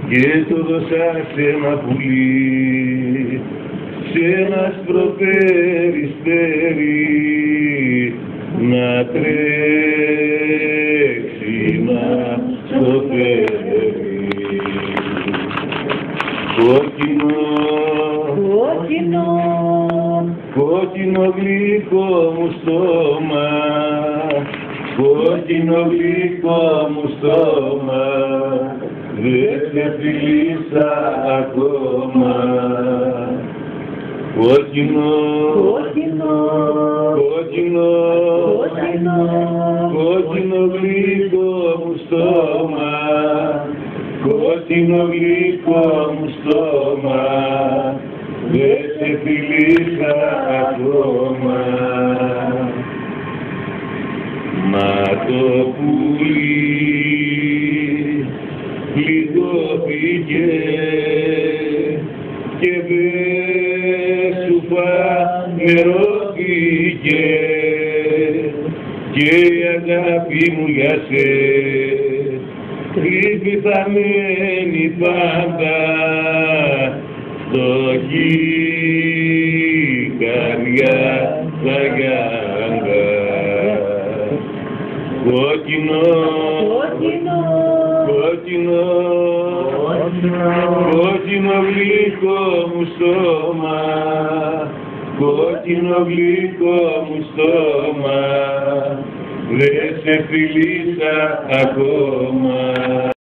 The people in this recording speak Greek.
και το δώσα σε ένα πουλί, σε ένα σπροπεριστέρι, να τρέξει να στο φέρει. Κόκκινο γλυκό μου στόμα, κόκκινο γλυκό μου στόμα, δεν σε φίλησα ακόμα. Κόκκινο γλυκό μου στόμα, κόκκινο γλυκό μου στόμα, δεν σε φιλήσα ακόμα. Μα το πουλί πληγώθηκε και δεν σου φανερώθηκε και η αγάπη μου για σε κρύβει θα μένει πάντα φτωχή καρδιά σαγάντα. Κόκκινο γλυκό μου στόμα, κόκκινο γλυκό μου στόμα, δεν σε φιλήσα ακόμα.